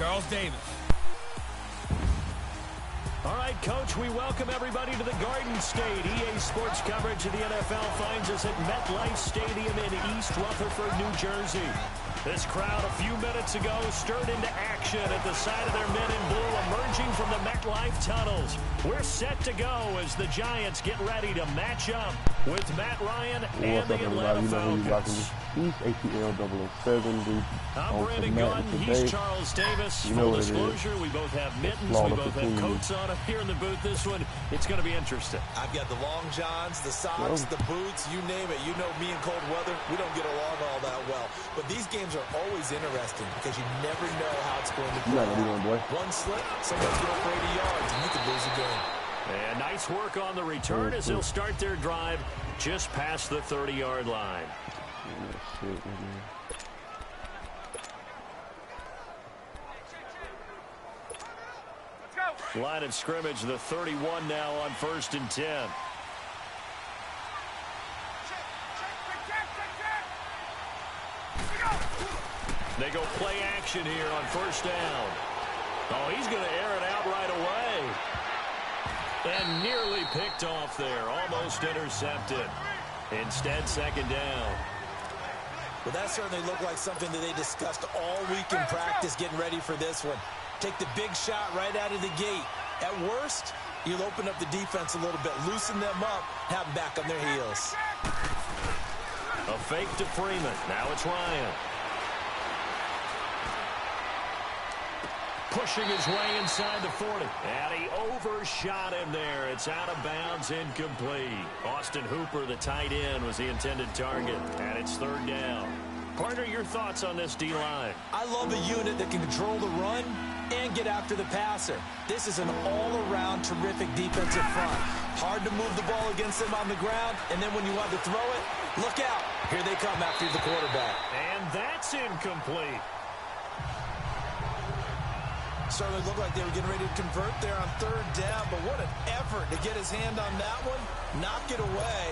Charles Davis. All right, Coach, we welcome everybody to the Garden State. EA Sports coverage of the NFL finds us at MetLife Stadium in East Rutherford, New Jersey. This crowd a few minutes ago stirred into action at the side of their men in blue emerging from the MetLife tunnels. We're set to go as the Giants get ready to match up with Matt Ryan and the Atlanta Falcons. He's ATL 007. I'm Brandon Gunn. He's Charles Davis. Full disclosure, we both have mittens. We both have coats on up here in the booth. This one, it's going to be interesting. I've got the long johns, the socks, the boots, you name it. You know me in cold weather, we don't get along all that well. But these games are always interesting because you never know how it's going to play. One slip, someone's going for 80 yards, and you could lose a game. And nice work on the return as they'll start their drive just past the 30-yard line. Line of scrimmage, the 31 now on 1st and 10. They go play action here on 1st down. Oh, he's going to air it out right away. And nearly picked off there, almost intercepted. Instead, 2nd down. Well, that certainly looked like something that they discussed all week in practice getting ready for this one. Take the big shot right out of the gate. At worst, you'll open up the defense a little bit, loosen them up, have them back on their heels. A fake to Freeman. Now it's Ryan. Pushing his way inside the 40. And he overshot him there. It's out of bounds, incomplete. Austin Hooper, the tight end, was the intended target. And it's 3rd down. Partner, your thoughts on this D-line? I love a unit that can control the run and get after the passer. This is an all-around terrific defensive front. Hard to move the ball against them on the ground, and then when you want to throw it, look out. Here they come after the quarterback. And that's incomplete. Certainly looked like they were getting ready to convert there on 3rd down, but what an effort to get his hand on that one, knock it away,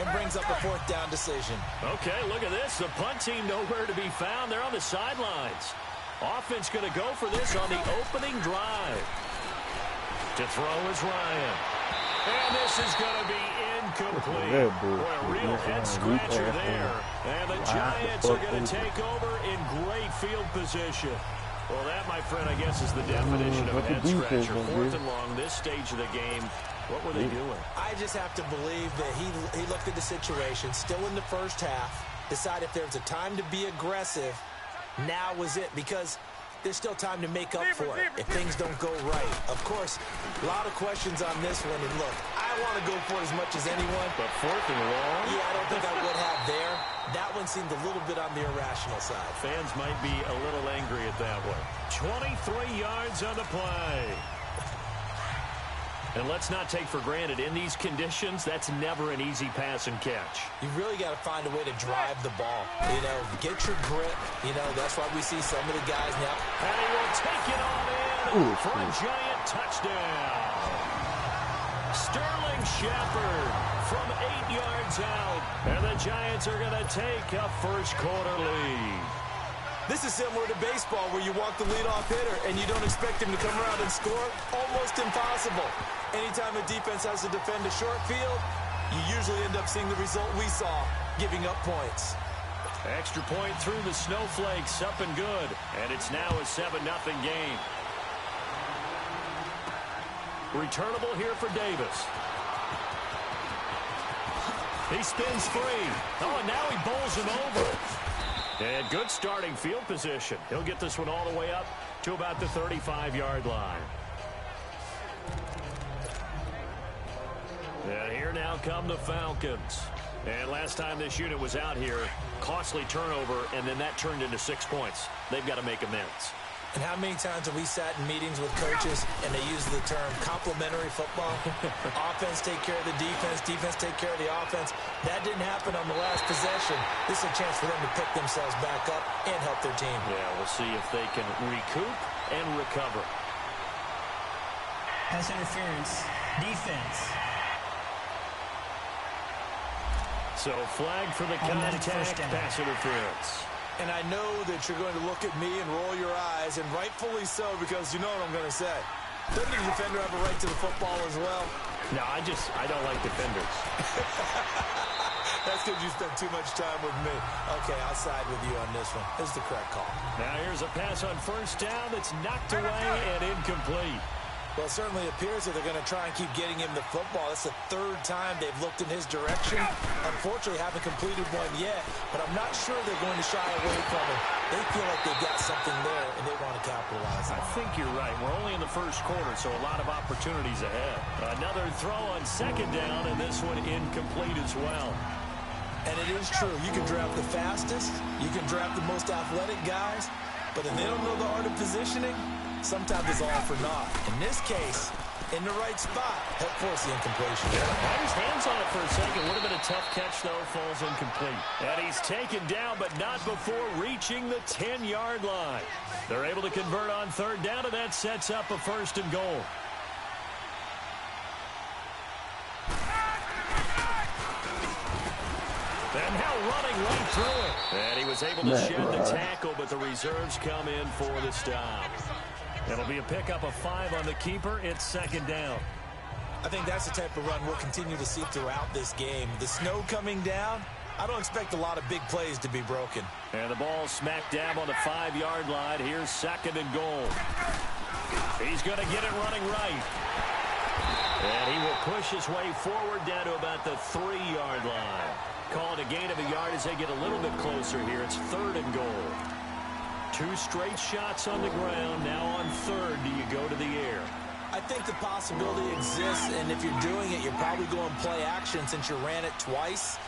and brings up a 4th down decision. Okay, look at this. The punt team nowhere to be found. They're on the sidelines. Offense going to go for this on the opening drive. To throw is Ryan. And this is going to be incomplete. Boy, a real head scratcher there. And the Giants are going to take over in great field position. Well, that, my friend, I guess is the definition of a head scratcher. 4th and long, this stage of the game. What were they doing? I just have to believe that he looked at the situation, still in the first half, decide if there's a time to be aggressive, now was it, because there's still time to make up for it if things don't go right. Of course, a lot of questions on this one, and look, I want to go for it as much as anyone. But 4th and long? Yeah, I don't think I would have there. That one seemed a little bit on the irrational side. Fans might be a little angry at that one. 23 yards on the play. And let's not take for granted, in these conditions, that's never an easy pass and catch. You really got to find a way to drive the ball. You know, get your grip. You know, that's why we see some of the guys now. And he will take it on in for a giant touchdown. Sterling Shepard from 8 yards out. And the Giants are going to take a first-quarter lead. This is similar to baseball where you walk the leadoff hitter and you don't expect him to come around and score. Almost impossible. Anytime a defense has to defend a short field, you usually end up seeing the result we saw, giving up points. Extra point through the snowflakes, up and good. And it's now a 7-0 game. Returnable here for Davis. He spins free. Oh, and now he bowls him over. And good starting field position. He'll get this one all the way up to about the 35-yard line. And here now come the Falcons. And last time this unit was out here, costly turnover, and then that turned into 6 points. They've got to make amends. And how many times have we sat in meetings with coaches and they use the term complementary football? Offense take care of the defense, defense take care of the offense. That didn't happen on the last possession. This is a chance for them to pick themselves back up and help their team. Yeah, we'll see if they can recoup and recover. Pass interference, defense. So flag for the contact, pass interference. And I know that you're going to look at me and roll your eyes guys, and rightfully so, because you know what I'm going to say. Doesn't the defender have a right to the football as well? No, I don't like defenders. That's because you spent too much time with me. Okay, I'll side with you on this one. This is the correct call. Now here's a pass on first down that's knocked away and incomplete. Well, it certainly appears that they're going to try and keep getting him the football. That's the third time they've looked in his direction. Unfortunately, haven't completed one yet, but I'm not sure they're going to shy away from it. They feel like they've got something there, and they want to capitalize on it. I think you're right. We're only in the first quarter, so a lot of opportunities ahead. Another throw on second down, and this one incomplete as well. And it is true. You can draft the fastest. You can draft the most athletic guys. But if they don't know the art of positioning, sometimes it's all for naught. In this case, in the right spot, help force the incompletion. Had his hands on it for a second. Would have been a tough catch, though. Falls incomplete. And he's taken down, but not before reaching the 10-yard line. They're able to convert on third down, and that sets up a first and goal. And now running right through it. And he was able to shed the tackle, but the reserves come in for the stop. It'll be a pickup of 5 on the keeper. It's second down. I think that's the type of run we'll continue to see throughout this game. The snow coming down, I don't expect a lot of big plays to be broken. And the ball smack dab on the 5-yard line. Here's second and goal. He's going to get it running right. And he will push his way forward down to about the 3-yard line. Call it a gain of a yard as they get a little bit closer here. It's third and goal. 2 straight shots on the ground. Now on third, do you go to the air? I think the possibility exists, and if you're doing it, you're probably going play action since you ran it twice.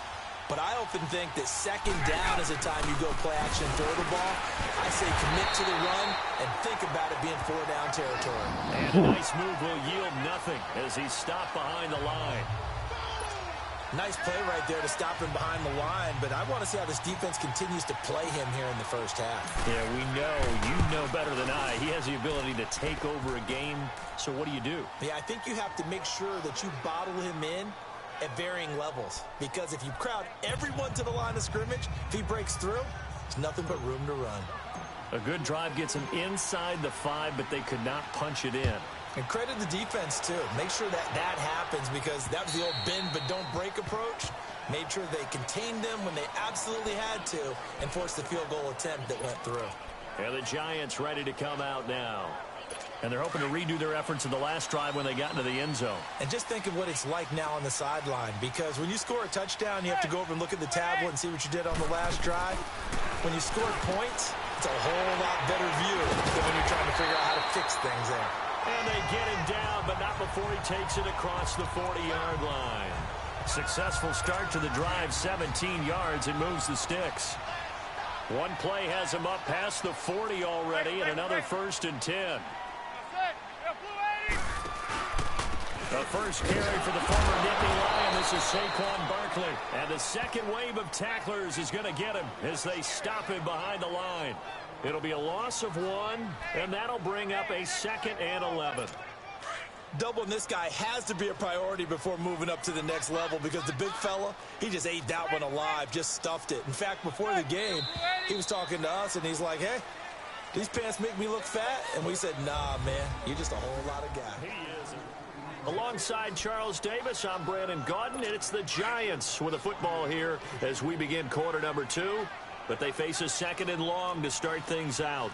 But I often think that second down is the time you go play action, throw the ball. I say commit to the run and think about it being 4-down territory. And a nice move will yield nothing as he's stopped behind the line. Nice play right there to stop him behind the line, but I want to see how this defense continues to play him here in the first half. Yeah, we know. You know better than I. He has the ability to take over a game, so what do? Yeah, I think you have to make sure that you bottle him in at varying levels, because if you crowd everyone to the line of scrimmage, if he breaks through, there's nothing but room to run. A good drive gets him inside the 5, but they could not punch it in. And credit the defense, too. Make sure that that happens, because that was the old bend but don't break approach. Made sure they contained them when they absolutely had to and forced the field goal attempt that went through. And the Giants ready to come out now. And they're hoping to redo their efforts in the last drive when they got into the end zone. And just think of what it's like now on the sideline, because when you score a touchdown, you have to go over and look at the tablet and see what you did on the last drive. When you scored points, it's a whole lot better view than when you're trying to figure out how to fix things there. And they get him down, but not before he takes it across the 40-yard line. Successful start to the drive, 17 yards, and moves the sticks. One play has him up past the 40 already, and another 1st and 10. The first carry for the former Nittany Lion. This is Saquon Barkley. And the second wave of tacklers is going to get him as they stop him behind the line. It'll be a loss of 1, and that'll bring up a 2nd and 11. Doubling this guy has to be a priority before moving up to the next level, because the big fella, he just ate that one alive, just stuffed it. In fact, before the game, he was talking to us, and he's like, hey, these pants make me look fat? And we said, nah, man, you're just a whole lot of guy. He is. Alongside Charles Davis, I'm Brandon Gaudin, and it's the Giants with a football here as we begin quarter number 2. But they face a 2nd and long to start things out.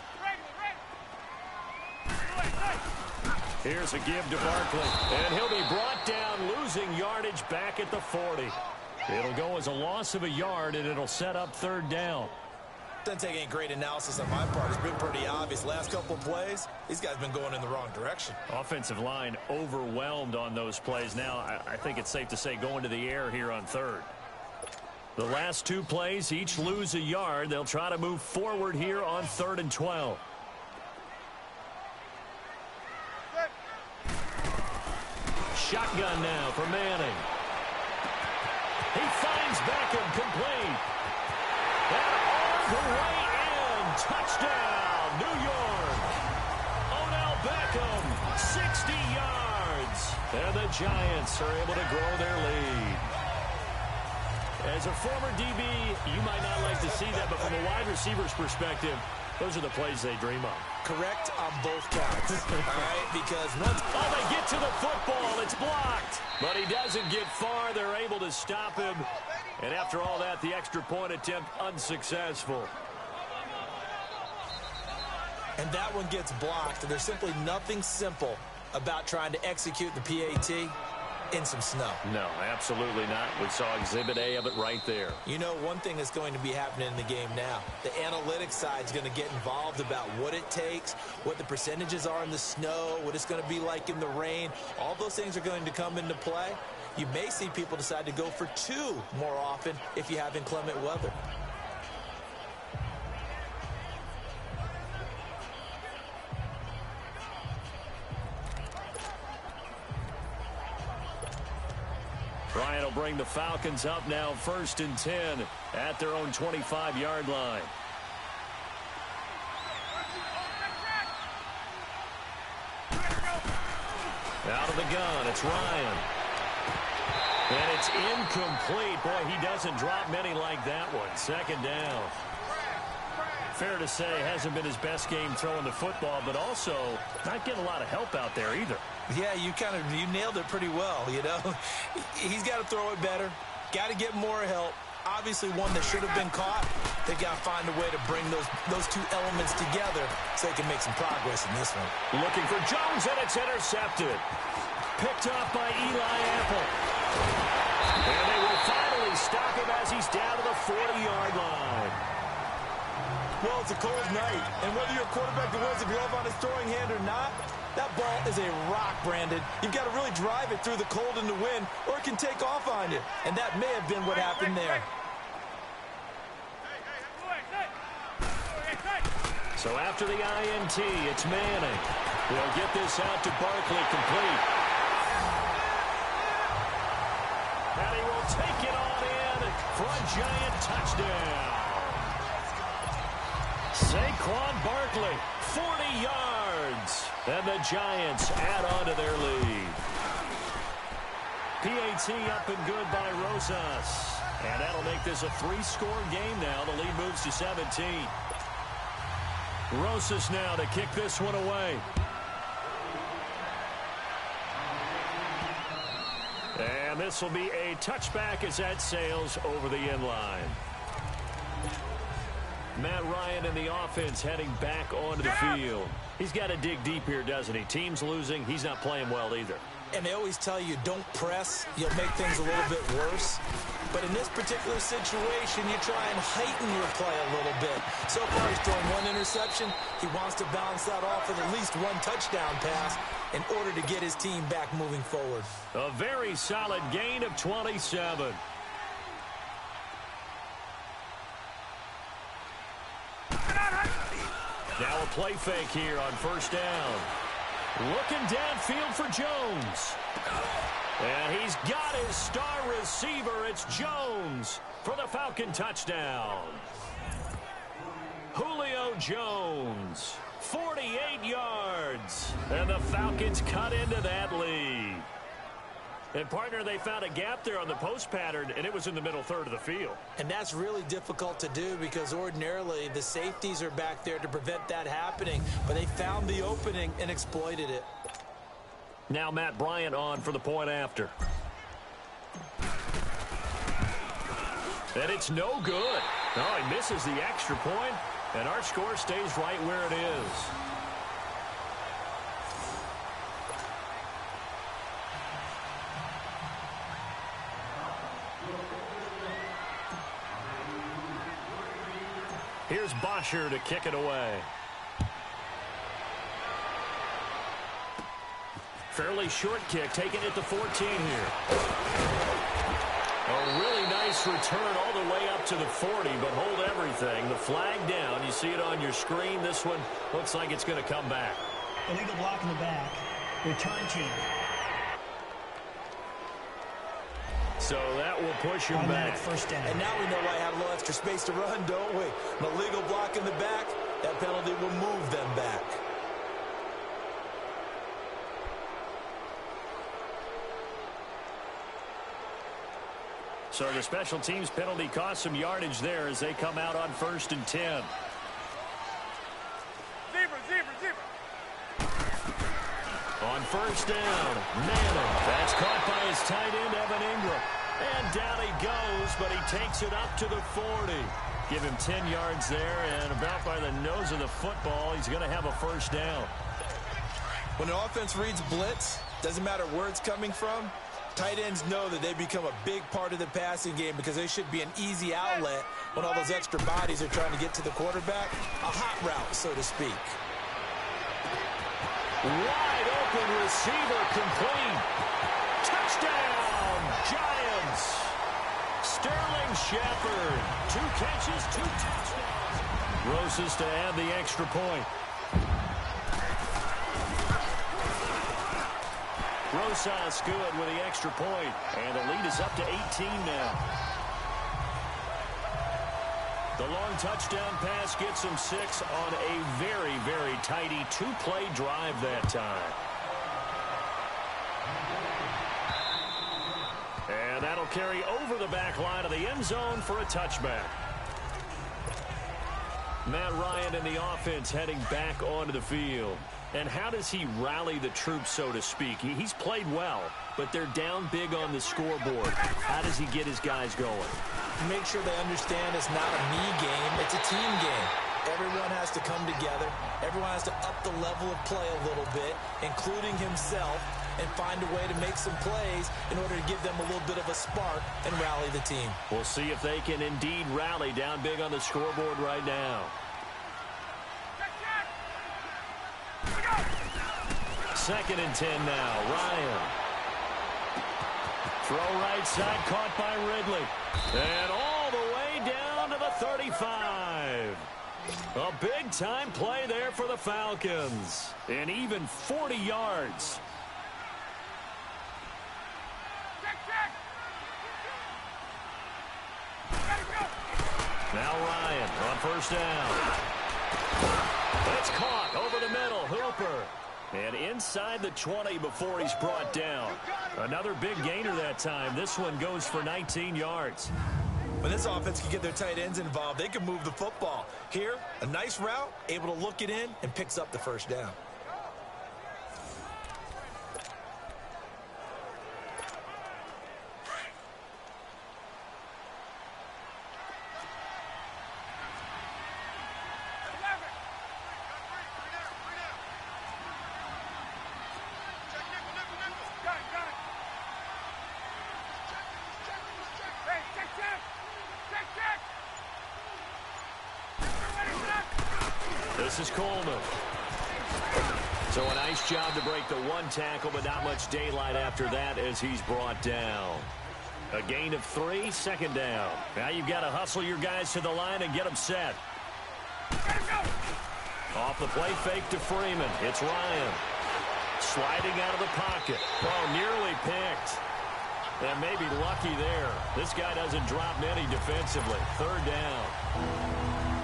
Here's a give to Barkley, and he'll be brought down, losing yardage back at the 40. It'll go as a loss of a yard, and it'll set up 3rd down. Doesn't take any great analysis on my part. It's been pretty obvious. Last couple of plays, these guys have been going in the wrong direction. Offensive line overwhelmed on those plays. Now, I think it's safe to say going to the air here on 3rd. The last 2 plays each lose a yard. They'll try to move forward here on 3rd and 12. Shotgun now for Manning. He finds Beckham complete. And all the way in. Touchdown, New York. Odell Beckham, 60 yards. And the Giants are able to grow their lead. As a former DB, you might not like to see that, but from a wide receiver's perspective, Those are the plays they dream of. Correct on both counts. All right, because once... Oh, they get to the football. It's blocked. But he doesn't get far. They're able to stop him. And after all that, the extra point attempt unsuccessful. And that one gets blocked. There's simply nothing simple about trying to execute the PAT in some snow. No, absolutely not. We saw Exhibit A of it right there. You know, one thing that's going to be happening in the game now, the analytics side is going to get involved about what it takes, what the percentages are in the snow, what it's going to be like in the rain. All those things are going to come into play. You may see people decide to go for 2 more often if you have inclement weather. Bryant will bring the Falcons up now 1st and 10 at their own 25-yard line. Out of the gun, it's Ryan. And it's incomplete. Boy, he doesn't drop many like that one. 2nd down. Fair to say, hasn't been his best game throwing the football, but also not getting a lot of help out there either. Yeah, you nailed it pretty well, you know. He's got to throw it better. Got to get more help. Obviously one that should have been caught. They got to find a way to bring those 2 elements together so they can make some progress in this one. Looking for Jones, and it's intercepted. Picked off by Eli Apple. And they will finally stop him as he's down to the 40-yard line. Well, it's a cold night, and whether you're a quarterback that wears a glove on his throwing hand or not, that ball is a rock, Brandon. You've got to really drive it through the cold and the wind, or it can take off on you. And that may have been what happened there. So after the INT, it's Manning. He'll get this out to Barkley, complete. And he will take it on in for a giant touchdown. Saquon Barkley, 40 yards. And the Giants add on to their lead. PAT up and good by Rosas. And that'll make this a 3-score game now. The lead moves to 17. Rosas now to kick this one away. And this will be a touchback as that sails over the end line. Matt Ryan and the offense heading back onto the field. He's got to dig deep here, doesn't he? Team's losing. He's not playing well either. And they always tell you, don't press. You'll make things a little bit worse. But in this particular situation, you try and heighten your play a little bit. So far, he's thrown 1 interception. He wants to balance that off with at least 1 touchdown pass in order to get his team back moving forward. A very solid gain of 27. Now a play fake here on 1st down. Looking downfield for Jones. And he's got his star receiver. It's Jones for the Falcon touchdown. Julio Jones, 48 yards. And the Falcons cut into that lead. And, partner, they found a gap there on the post pattern, and it was in the middle third of the field. And that's really difficult to do because ordinarily the safeties are back there to prevent that happening. But they found the opening and exploited it. Now Matt Bryant on for the point after. And it's no good. Oh, he misses the extra point, and our score stays right where it is. Here's Bosher to kick it away. Fairly short kick, taking it to 14 here. A really nice return all the way up to the 40, but hold everything. The flag down. You see it on your screen. This one looks like it's going to come back. Illegal block in the back. Return team. So that will push him back. First down. And now we know why I have a little extra space to run, don't we? An illegal block in the back, that penalty will move them back. So the special teams penalty cost some yardage there as they come out on 1st and 10. On first down, Madden. That's caught by his tight end, Evan Ingram. And down he goes, but he takes it up to the 40. Give him 10 yards there, and about by the nose of the football, he's going to have a first down. When an offense reads blitz, doesn't matter where it's coming from, tight ends know that they become a big part of the passing game because they should be an easy outlet when all those extra bodies are trying to get to the quarterback. A hot route, so to speak. Wide open receiver complete. Touchdown, Giants. Sterling Shepard. 2 catches, 2 touchdowns. Roses to add the extra point. Rosas good with the extra point. And the lead is up to 18 now. The long touchdown pass gets him 6 on a very, very tidy 2-play drive that time. And that'll carry over the back line of the end zone for a touchback. Matt Ryan and the offense heading back onto the field. And how does he rally the troops, so to speak? He's played well, but they're down big on the scoreboard. How does he get his guys going? Make sure they understand it's not a me game, it's a team game. Everyone has to come together. Everyone has to up the level of play a little bit, including himself, and find a way to make some plays in order to give them a little bit of a spark and rally the team. We'll see if they can indeed rally down big on the scoreboard right now. Second and 10 now. Ryan. Throw right side, caught by Ridley. And all the way down to the 35. A big-time play there for the Falcons. And even 40 yards. Now Ryan on first down. That's caught over the middle. Hooper. And inside the 20 before he's brought down. Another big gainer that time. This one goes for 19 yards. When this offense can get their tight ends involved, they can move the football. Here, a nice route, able to look it in, and picks up the first down. This is Coleman. So a nice job to break the one tackle, but not much daylight after that as he's brought down. A gain of 3, second down. Now you've got to hustle your guys to the line and get them set. Off the play fake to Freeman. It's Ryan. Sliding out of the pocket. Oh, nearly picked. And maybe lucky there. This guy doesn't drop many defensively. Third down.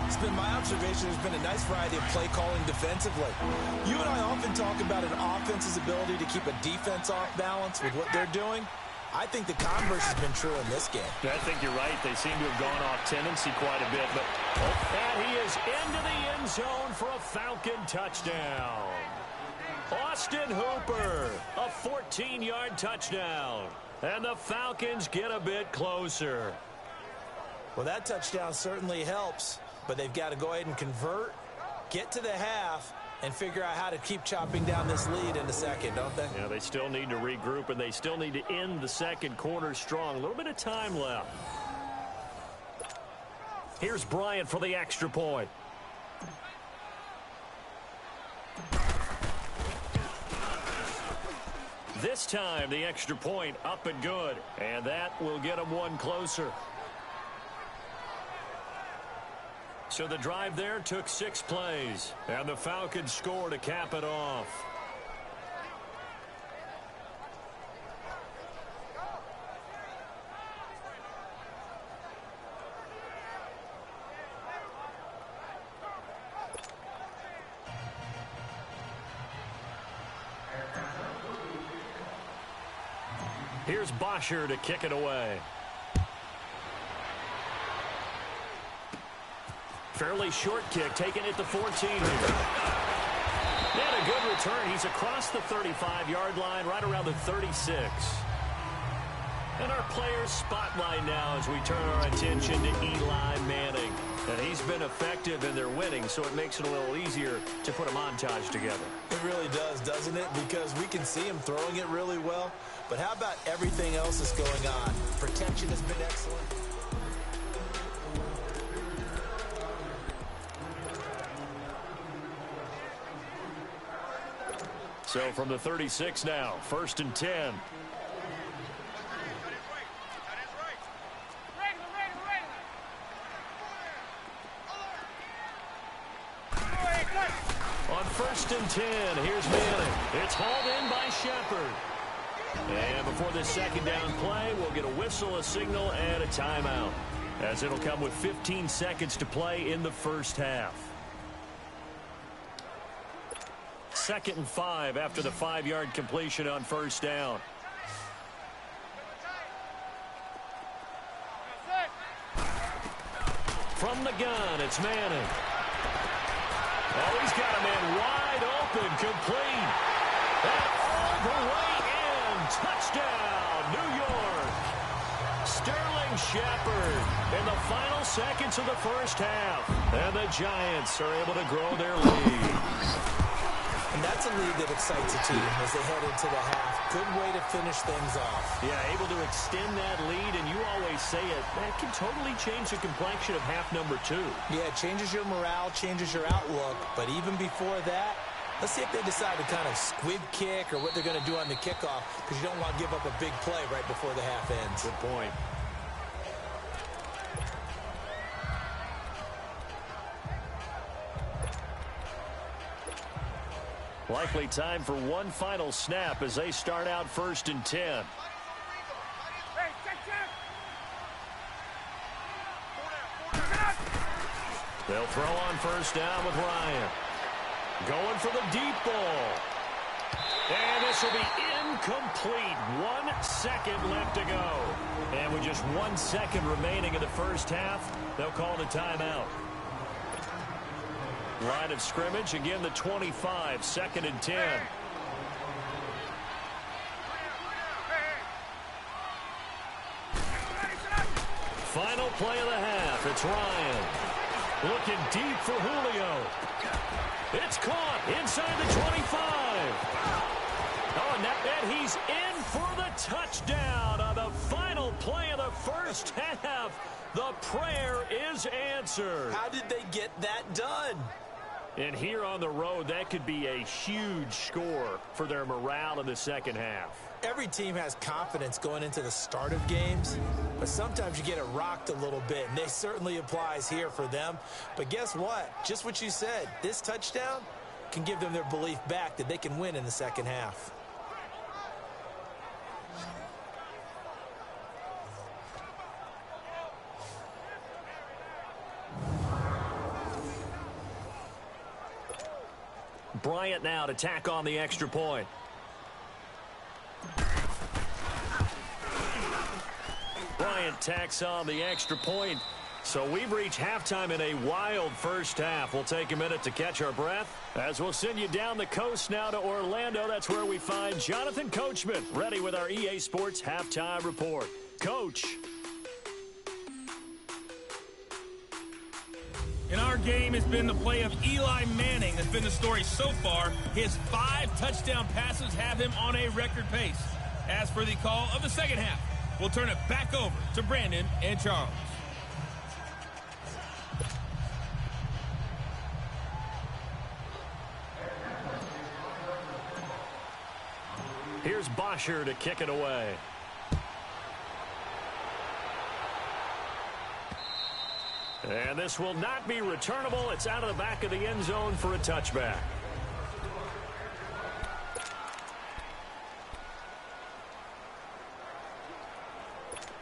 It's been my observation there's been a nice variety of play calling defensively. You and I often talk about an offense's ability to keep a defense off balance with what they're doing. I think the converse has been true in this game. I think you're right. They seem to have gone off tendency quite a bit. But and he is into the end zone for a Falcon touchdown. Austin Hooper, a 14-yard touchdown. And the Falcons get a bit closer. Well, that touchdown certainly helps. But they've got to go ahead and convert, get to the half, and figure out how to keep chopping down this lead in the second, don't they? Yeah, they still need to regroup, and they still need to end the second quarter strong. A little bit of time left. Here's Bryant for the extra point. This time, the extra point up and good. And that will get them one closer. So the drive there took 6 plays, and the Falcons score to cap it off. Here's Bosher to kick it away. Fairly short kick, taken at the 14 here. And a good return. He's across the 35-yard line, right around the 36. And our players spotlight now as we turn our attention to Eli Manning. And he's been effective in their winning, so it makes it a little easier to put a montage together. It really does, doesn't it? Because we can see him throwing it really well. But how about everything else that's going on? Protection has been excellent. So from the 36 now, 1st and 10. On 1st and 10, here's Manning. It's hauled in by Shepard. And before this second down play, we'll get a whistle, a signal, and a timeout, as it'll come with 15 seconds to play in the first half. 2nd and 5 after the 5-yard completion on 1st down. From the gun, it's Manning. Oh, he's got a man wide open, complete. And all the way in. Touchdown, New York. Sterling Shepard in the final seconds of the first half. And the Giants are able to grow their lead. And that's a lead that excites a team as they head into the half. Good way to finish things off. Yeah, able to extend that lead, and you always say it, that can totally change the complexion of half number 2. Yeah, it changes your morale, changes your outlook. But even before that, let's see if they decide to kind of squib kick or what they're going to do on the kickoff, because you don't want to give up a big play right before the half ends. Good point. Likely time for one final snap as they start out 1st and 10. They'll throw on 1st down with Ryan. Going for the deep ball. And this will be incomplete. 1 second left to go. And with just 1 second remaining in the first half, they'll call the timeout. Line of scrimmage, again the 25, 2nd and 10. Final play of the half, it's Ryan. Looking deep for Julio. It's caught inside the 25. Oh, and he's in for the touchdown on the final play of the first half. The prayer is answered. How did they get that done? And here on the road, that could be a huge score for their morale in the second half. Every team has confidence going into the start of games, but sometimes you get it rocked a little bit, and this certainly applies here for them. But guess what? Just what you said, this touchdown can give them their belief back that they can win in the second half. Bryant now to tack on the extra point. Bryant tacks on the extra point. So we've reached halftime in a wild first half. We'll take a minute to catch our breath as we'll send you down the coast now to Orlando. That's where we find Jonathan Coachman ready with our EA Sports Halftime Report. Coach. In our game, it's been the play of Eli Manning that's been the story so far. His 5 touchdown passes have him on a record pace. As for the call of the second half, we'll turn it back over to Brandon and Charles. Here's Bosher to kick it away. And this will not be returnable. It's out of the back of the end zone for a touchback.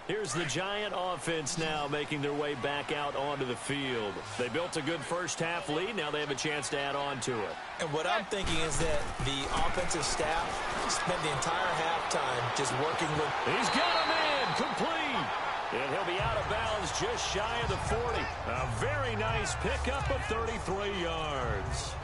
Here's the Giant offense now making their way back out onto the field. They built a good first half lead. Now they have a chance to add on to it. And what I'm thinking is that the offensive staff spent the entire halftime just working with... He's got a man complete. And he'll be out of bounds just shy of the 40. A very nice pickup of 33 yards.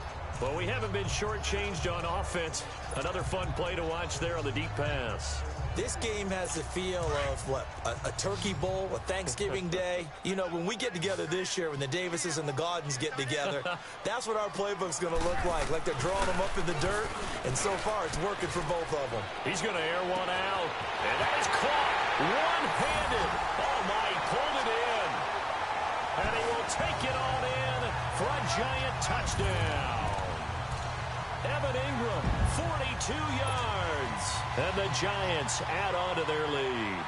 Well, we haven't been shortchanged on offense. Another fun play to watch there on the deep pass. This game has the feel of, what, a turkey bowl, a Thanksgiving day. You know, when we get together this year, when the Davises and the Gaudens get together, that's what our playbook's going to look like they're drawing them up in the dirt, and so far it's working for both of them. He's going to air one out, and that is caught one-handed. Oh, my, he pulled it in. And he will take it on in for a giant touchdown. Evan Ingram, 42 yards. And the Giants add on to their lead.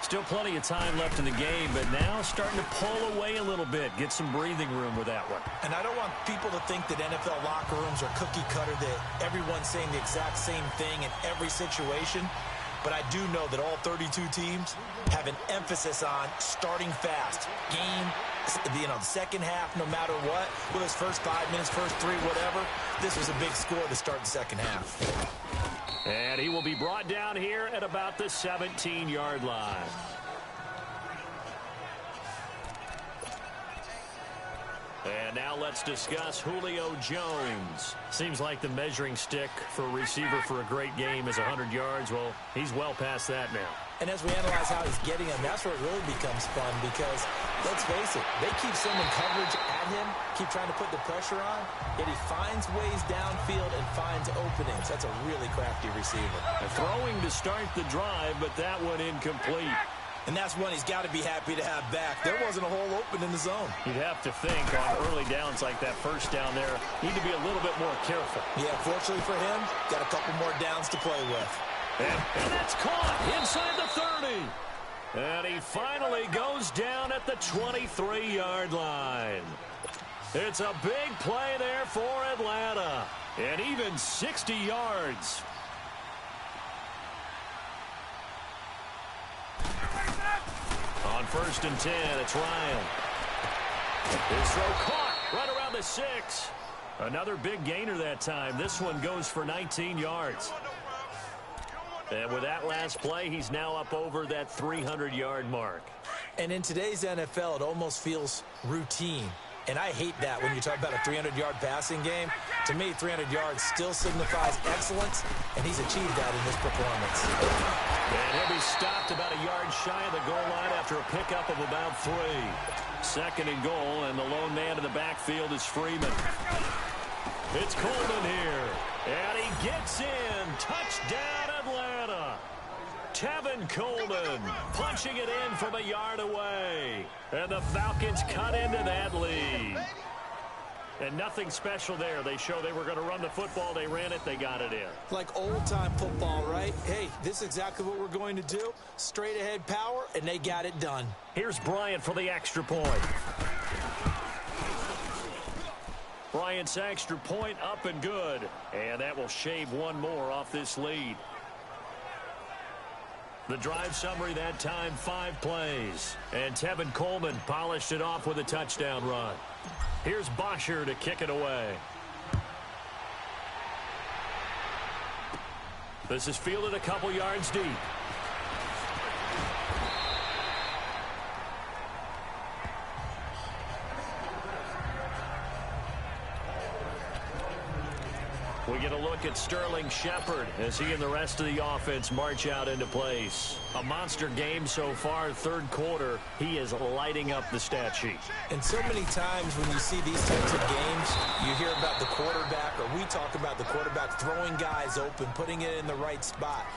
Still plenty of time left in the game, but now starting to pull away a little bit. Get some breathing room with that one. And I don't want people to think that NFL locker rooms are cookie cutter, that everyone's saying the exact same thing in every situation. But I do know that all 32 teams have an emphasis on starting fast. Game, the second half, no matter what. Whether it's first 5 minutes, first 3, whatever. This was a big score to start the second half. And he will be brought down here at about the 17-yard line. And now let's discuss Julio Jones. Seems like the measuring stick for a receiver for a great game is 100 yards. Well, he's well past that now. And as we analyze how he's getting them, that's where it really becomes fun because, let's face it, they keep sending coverage at him, keep trying to put the pressure on, yet he finds ways downfield and finds openings. That's a really crafty receiver. Throwing to start the drive, but that one incomplete. And that's one he's got to be happy to have back. There wasn't a hole open in the zone. You'd have to think on early downs like that first down there, need to be a little bit more careful. Yeah, fortunately for him, got a couple more downs to play with. And that's caught inside the 30. And he finally goes down at the 23-yard line. It's a big play there for Atlanta. And even 60 yards. On 1st and 10, it's Ryan. His throw caught right around the 6. Another big gainer that time. This one goes for 19 yards. And with that last play, he's now up over that 300-yard mark. And in today's NFL, it almost feels routine. And I hate that when you talk about a 300-yard passing game. To me, 300 yards still signifies excellence, and he's achieved that in this performance. And he'll be stopped about a yard shy of the goal line after a pickup of about 3. 2nd and goal, and the lone man in the backfield is Freeman. It's Coleman here, and he gets in. Touchdown, Atlanta. Tevin Coleman punching it in from a yard away. And the Falcons cut into that lead. And nothing special there. They show they were going to run the football. They ran it. They got it in. Like old-time football, right? Hey, this is exactly what we're going to do. Straight-ahead power, and they got it done. Here's Bryant for the extra point. Bryant's extra point up and good. And that will shave one more off this lead. The drive summary that time, 5 plays. And Tevin Coleman polished it off with a touchdown run. Here's Bosher to kick it away. This is fielded a couple yards deep. We get a look at Sterling Shepard as he and the rest of the offense march out into place. A monster game so far, 3rd quarter. He is lighting up the stat sheet. And so many times when you see these types of games, you hear about the quarterback, or we talk about the quarterback throwing guys open, putting it in the right spot.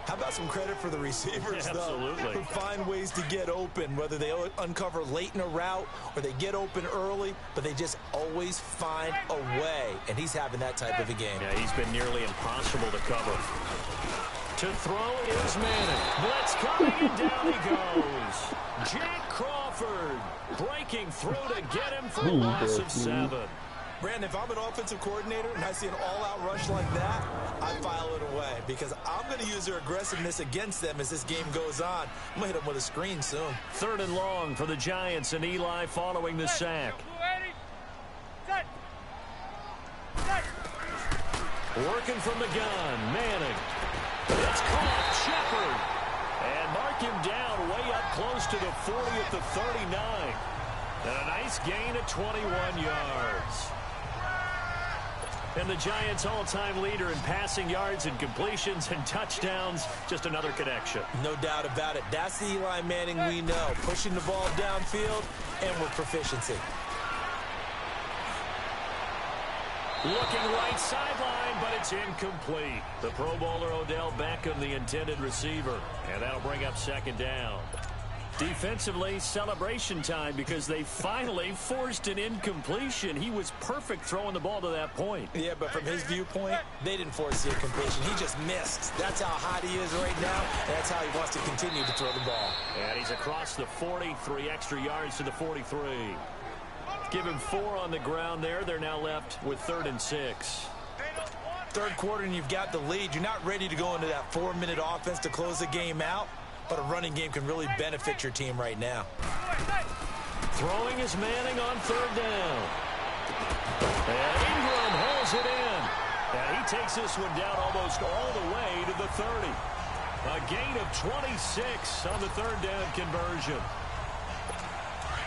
How about some credit for the receivers, though, who find ways to get open, whether they uncover late in a route or they get open early, but they just always find a way, and he's having that type of a game. Yeah, he's been nearly impossible to cover. To throw is Manning. Blitz coming, and down he goes. Jack Crawford breaking through to get him for a loss of 7. Brandon, if I'm an offensive coordinator and I see an all-out rush like that, I file it away because I'm going to use their aggressiveness against them as this game goes on. I'm going to hit them with a screen soon. 3rd and long for the Giants, and Eli following the sack. Working from the gun, Manning. It's caught, Shepard. And mark him down way up close to the 40 at the 39. And a nice gain of 21 yards. And the Giants' all-time leader in passing yards and completions and touchdowns, just another connection. No doubt about it. That's the Eli Manning we know. Pushing the ball downfield and with proficiency. Looking right sideline, but it's incomplete. The Pro Bowler Odell Beckham, the intended receiver. And that'll bring up second down. Defensively, celebration time because they finally forced an incompletion. He was perfect throwing the ball to that point. Yeah, but from his viewpoint, they didn't force the incompletion. He just missed. That's how hot he is right now, and that's how he wants to continue to throw the ball. And he's across the 40, 3 extra yards to the 43. Give him 4 on the ground there. They're now left with 3rd and 6. Third quarter, and you've got the lead. You're not ready to go into that 4-minute offense to close the game out. But a running game can really benefit your team right now. Throwing is Manning on 3rd down. And Ingram holds it in. And he takes this one down almost all the way to the 30. A gain of 26 on the 3rd down conversion.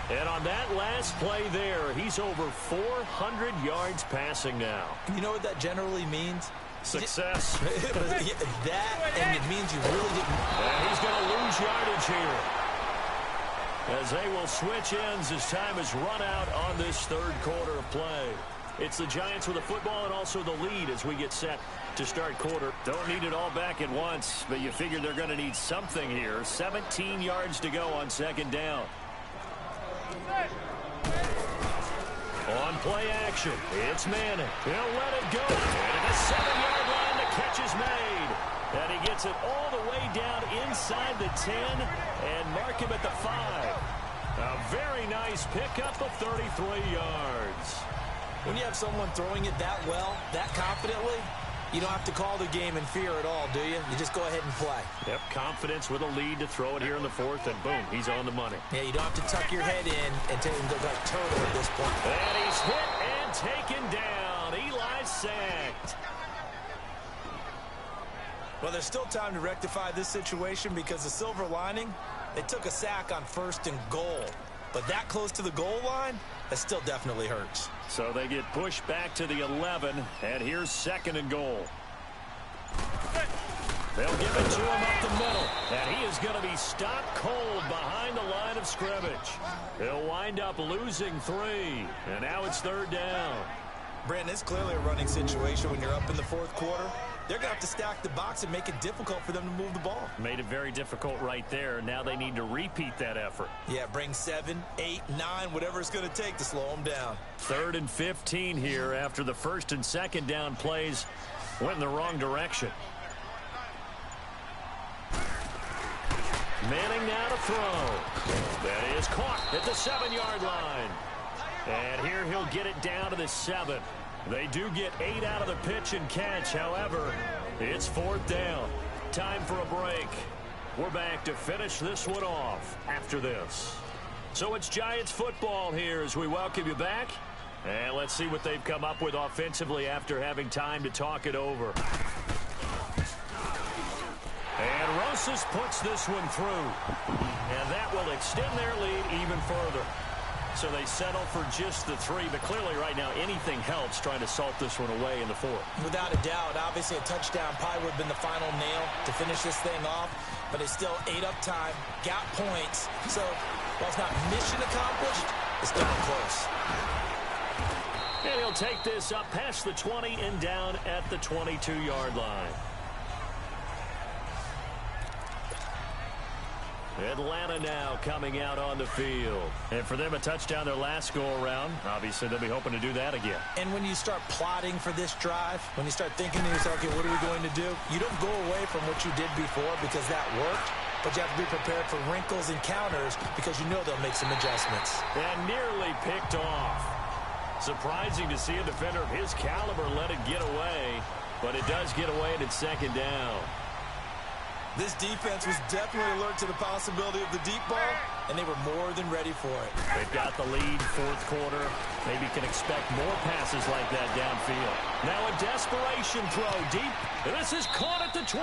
And on that last play there, he's over 400 yards passing now. You know what that generally means? Success. That, and it means you really didn't. And he's going to lose yardage here. As they will switch ends as time has run out on this 3rd quarter of play. It's the Giants with the football and also the lead as we get set to start quarter. Don't need it all back at once, but you figure they're going to need something here. 17 yards to go on 2nd down. On play action, it's Manning. He'll let it go. And at the 7-yard line, the catch is made. And he gets it all the way down inside the 10 and mark him at the 5. A very nice pickup of 33 yards. When you have someone throwing it that well, that confidently, you don't have to call the game in fear at all, do you? You just go ahead and play. Yep, confidence with a lead to throw it here in the 4th, and boom, he's on the money. Yeah, you don't have to tuck your head in and take him to like turtle at this point. And he's hit and taken down. Eli sacked. Well, there's still time to rectify this situation because the silver lining, they took a sack on 1st and goal. But that close to the goal line, that still definitely hurts. So they get pushed back to the 11, and here's 2nd and goal. They'll give it to him up the middle, and he is going to be stopped cold behind the line of scrimmage. He'll wind up losing 3, and now it's 3rd down. Brandon, it's clearly a running situation when you're up in the 4th quarter. They're going to have to stack the box and make it difficult for them to move the ball. Made it very difficult right there. Now they need to repeat that effort. Yeah, bring 7, 8, 9, whatever it's going to take to slow them down. 3rd and 15 here after the 1st and 2nd down plays went in the wrong direction. Manning now to throw. That is caught at the 7-yard line. And here he'll get it down to the 7. They do get 8 out of the pitch and catch. However, it's 4th down. Time for a break. We're back to finish this one off after this. So it's Giants football here as we welcome you back. And let's see what they've come up with offensively after having time to talk it over. And Rosas puts this one through. And that will extend their lead even further. So they settle for just the 3, but clearly right now anything helps trying to salt this one away in the 4th. Without a doubt, obviously a touchdown probably would have been the final nail to finish this thing off, but it's still ate up time, got points. So while it's not mission accomplished, it's still close. And he'll take this up past the 20 and down at the 22-yard line. Atlanta now coming out on the field. And for them, a touchdown their last go-around. Obviously, they'll be hoping to do that again. And when you start plotting for this drive, when you start thinking to yourself, okay, what are we going to do? You don't go away from what you did before because that worked, but you have to be prepared for wrinkles and counters because you know they'll make some adjustments. And nearly picked off. Surprising to see a defender of his caliber let it get away, but it does get away and it's 2nd down. This defense was definitely alert to the possibility of the deep ball, and they were more than ready for it. They've got the lead, 4th quarter. Maybe can expect more passes like that downfield. Now a desperation throw deep, and this is caught at the 20.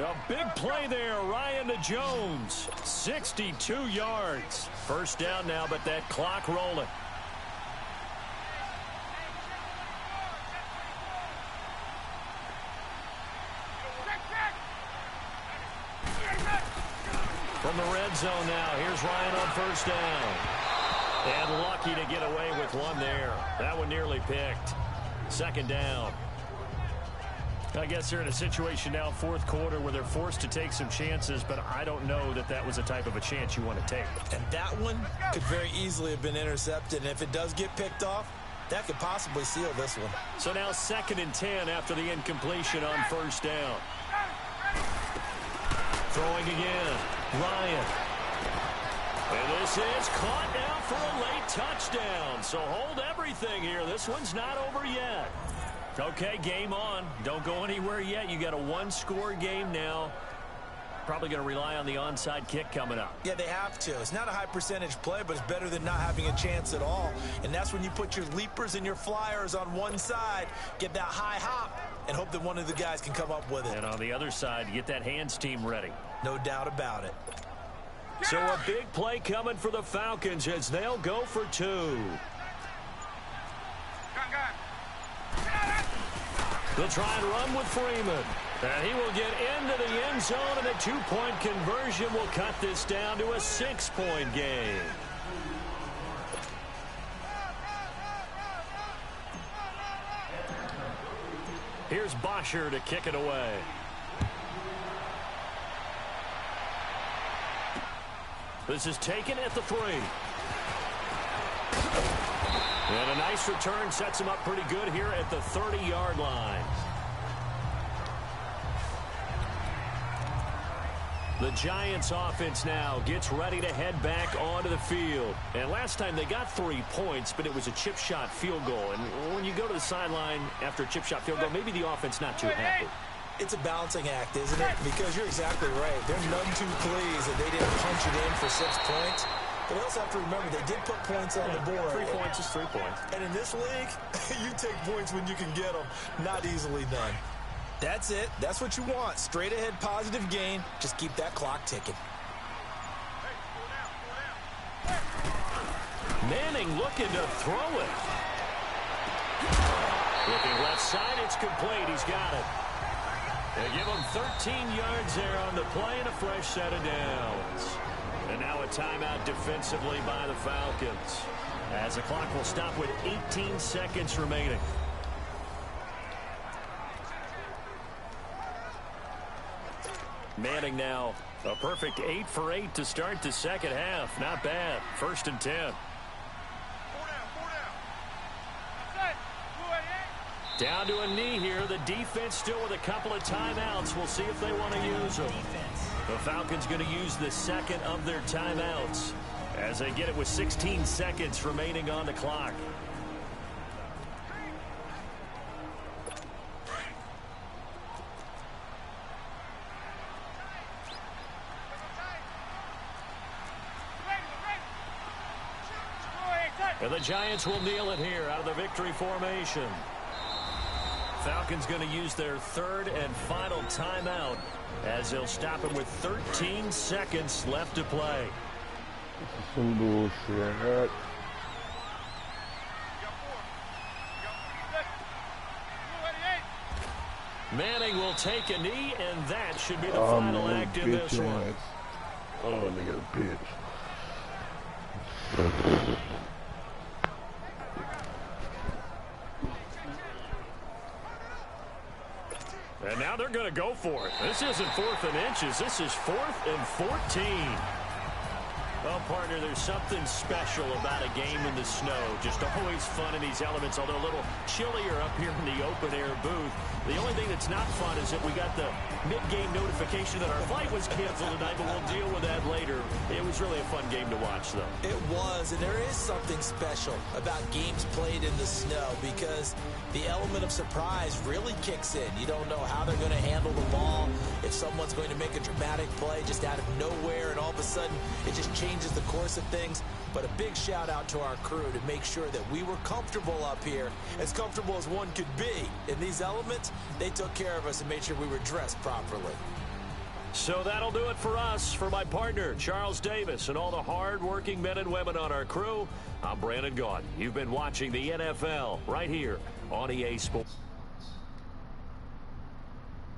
A big play there, Ryan to Jones. 62 yards. 1st down now, but that clock rolling. from the red zone now. Here's Ryan on first down. And lucky to get away with one there. That one nearly picked. Second down. I guess they're in a situation now, fourth quarter, where they're forced to take some chances, but I don't know that that was the type of a chance you want to take. And that one could very easily have been intercepted, and if it does get picked off, that could possibly seal this one. So now 2nd and 10 after the incompletion on first down. Throwing again. Ryan. And this is caught now for a late touchdown. So hold everything here. This one's not over yet. Okay, game on. Don't go anywhere yet. You got a one-score game now. Probably going to rely on the onside kick coming up. Yeah, they have to. It's not a high-percentage play, but it's better than not having a chance at all. And that's when you put your leapers and your flyers on one side, get that high hop, and hope that one of the guys can come up with it. And on the other side, get that hands team ready. No doubt about it. So a big play coming for the Falcons as they'll go for 2. They'll try and run with Freeman. And he will get into the end zone, and a 2-point conversion will cut this down to a 6-point game. Here's Bosher to kick it away. This is taken at the 3. And a nice return sets him up pretty good here at the 30-yard line. The Giants offense now gets ready to head back onto the field. And last time they got 3 points, but it was a chip shot field goal. And when you go to the sideline after a chip shot field goal, maybe the offense not too happy. It's a balancing act, isn't it? Because you're exactly right. They're none too pleased that they didn't punch it in for 6 points. But you also have to remember, they did put points on the board. 3 points is 3 points. And in this league, you take points when you can get them. Not easily done. That's it. That's what you want. Straight ahead positive gain. Just keep that clock ticking. Manning looking to throw it. Looking left side, it's complete. He's got it. They give him 13 yards there on the play and a fresh set of downs. And now a timeout defensively by the Falcons, as the clock will stop with 18 seconds remaining. Manning now a perfect 8 for 8 to start the second half. Not bad. 1st and 10. Down to a knee here. The defense still with a couple of timeouts. We'll see if they want to use them. The Falcons going to use the second of their timeouts as they get it with 16 seconds remaining on the clock. And the Giants will kneel it here out of the victory formation. Falcons going to use their 3rd and final timeout as they'll stop him with 13 seconds left to play. Some bullshit. Manning will take a knee, and that should be the final act in this one. Oh, let me get a pitch. And now they're going to go for it. This isn't 4th and inches. This is 4th and 14. Well, partner, there's something special about a game in the snow. Just always fun in these elements, although a little chillier up here in the open-air booth. The only thing that's not fun is that we got the mid-game notification that our flight was canceled tonight, but we'll deal with that later. It was really a fun game to watch, though. It was, and there is something special about games played in the snow because the element of surprise really kicks in. You don't know how they're going to handle the ball, if someone's going to make a dramatic play just out of nowhere, and all of a sudden it just changes the course of things. But a big shout out to our crew to make sure that we were comfortable up here, as comfortable as one could be. In these elements, they took care of us and made sure we were dressed properly. So that'll do it for us. For my partner, Charles Davis, and all the hard-working men and women on our crew, I'm Brandon Gaudin. You've been watching the NFL right here on EA Sports.